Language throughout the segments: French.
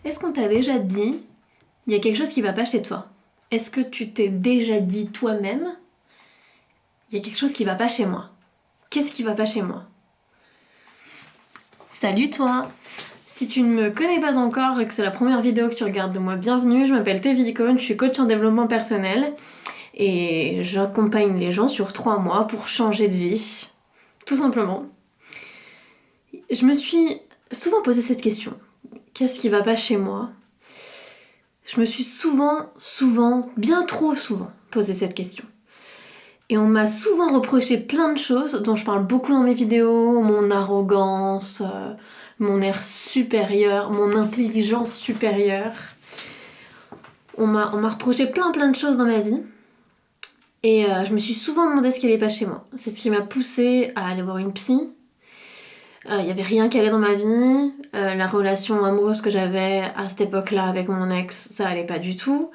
Est-ce qu'on t'a déjà dit, il y a quelque chose qui va pas chez toi? Est-ce que tu t'es déjà dit toi-même, il y a quelque chose qui va pas chez moi? Qu'est-ce qui va pas chez moi? Salut toi! Si tu ne me connais pas encore et que c'est la première vidéo que tu regardes de moi, bienvenue, je m'appelle Tevi Cohn, je suis coach en développement personnel et j'accompagne les gens sur 3 mois pour changer de vie, tout simplement. Je me suis souvent posé cette question. Qu'est-ce qui va pas chez moi? Je me suis souvent, bien trop souvent posé cette question. Et on m'a souvent reproché plein de choses dont je parle beaucoup dans mes vidéos, mon arrogance, mon air supérieur, mon intelligence supérieure. On m'a reproché plein de choses dans ma vie. Et je me suis souvent demandé ce qui allait pas chez moi. C'est ce qui m'a poussée à aller voir une psy. Il y avait rien qui allait dans ma vie. La relation amoureuse que j'avais à cette époque-là avec mon ex, ça allait pas du tout.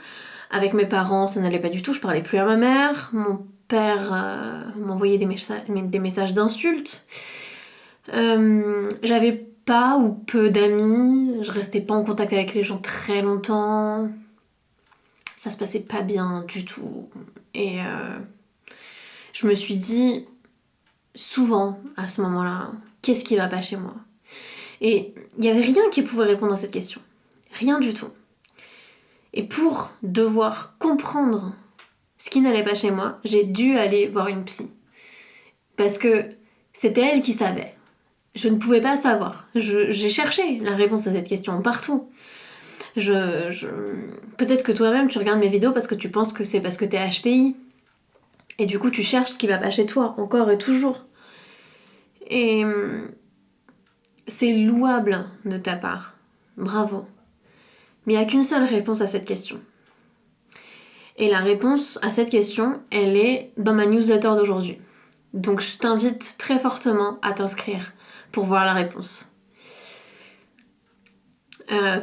Avec mes parents, ça n'allait pas du tout. Je parlais plus à ma mère. Mon père m'envoyait des messages d'insultes. J'avais pas ou peu d'amis. Je restais pas en contact avec les gens très longtemps. Ça se passait pas bien du tout. Et je me suis dit souvent à ce moment-là, qu'est-ce qui va pas chez moi? Et il n'y avait rien qui pouvait répondre à cette question. Rien du tout. Et pour devoir comprendre ce qui n'allait pas chez moi, j'ai dû aller voir une psy. Parce que c'était elle qui savait. Je ne pouvais pas savoir. J'ai cherché la réponse à cette question partout. Peut-être que toi-même tu regardes mes vidéos parce que tu penses que c'est parce que t'es HPI. Et du coup tu cherches ce qui va pas chez toi, encore et toujours. Et c'est louable de ta part. Bravo. Mais il n'y a qu'une seule réponse à cette question. Et la réponse à cette question, elle est dans ma newsletter d'aujourd'hui. Donc je t'invite très fortement à t'inscrire pour voir la réponse.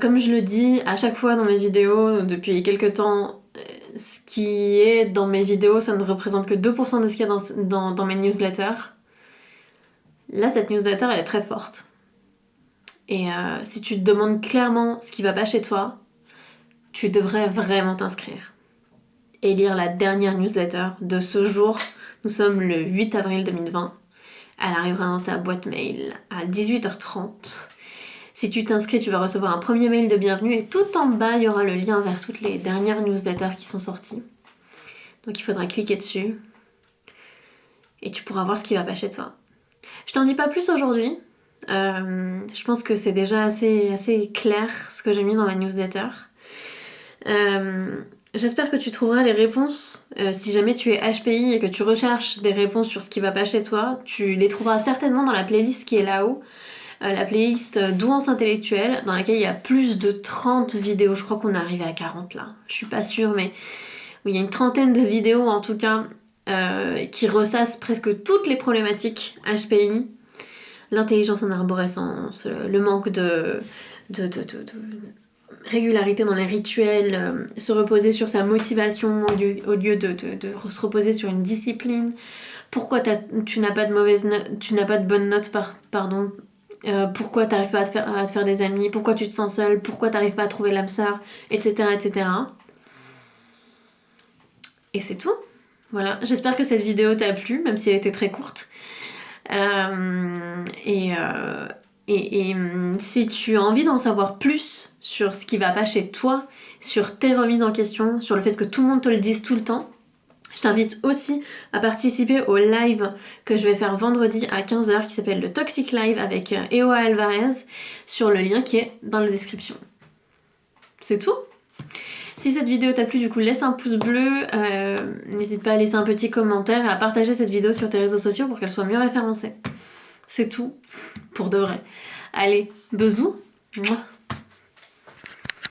Comme je le dis à chaque fois dans mes vidéos depuis quelques temps, ce qui est dans mes vidéos, ça ne représente que 2% de ce qu'il y a dans mes newsletters. Là, cette newsletter, elle est très forte. Et si tu te demandes clairement ce qui va pas chez toi, tu devrais vraiment t'inscrire et lire la dernière newsletter de ce jour. Nous sommes le 8 avril 2020. Elle arrivera dans ta boîte mail à 18h30. Si tu t'inscris, tu vas recevoir un premier mail de bienvenue et tout en bas, il y aura le lien vers toutes les dernières newsletters qui sont sorties. Donc il faudra cliquer dessus et tu pourras voir ce qui va pas chez toi. Je t'en dis pas plus aujourd'hui. Je pense que c'est déjà assez clair ce que j'ai mis dans ma newsletter. J'espère que tu trouveras les réponses. Si jamais tu es HPI et que tu recherches des réponses sur ce qui va pas chez toi, tu les trouveras certainement dans la playlist qui est là-haut. La playlist Douance intellectuelle, dans laquelle il y a plus de 30 vidéos. Je crois qu'on est arrivé à 40 là. Je suis pas sûre, mais oui, il y a une trentaine de vidéos en tout cas qui ressassent presque toutes les problématiques HPI. L'intelligence en arborescence, le manque de régularité dans les rituels, se reposer sur sa motivation au lieu de se reposer sur une discipline. Pourquoi tu n'as pas de bonnes notes, pourquoi t'arrives pas à te faire des amis, pourquoi tu te sens seule, pourquoi t'arrives pas à trouver l'âme sœur, etc., etc. Et c'est tout. Voilà, j'espère que cette vidéo t'a plu, même si elle était très courte. Et si tu as envie d'en savoir plus sur ce qui va pas chez toi, sur tes remises en question, sur le fait que tout le monde te le dise tout le temps, je t'invite aussi à participer au live que je vais faire vendredi à 15h qui s'appelle le Toxic Live avec Eoa Alvarez sur le lien qui est dans la description. C'est tout. Si cette vidéo t'a plu, du coup, laisse un pouce bleu, n'hésite pas à laisser un petit commentaire et à partager cette vidéo sur tes réseaux sociaux pour qu'elle soit mieux référencée. C'est tout, pour de vrai. Allez, bisous. Mouah.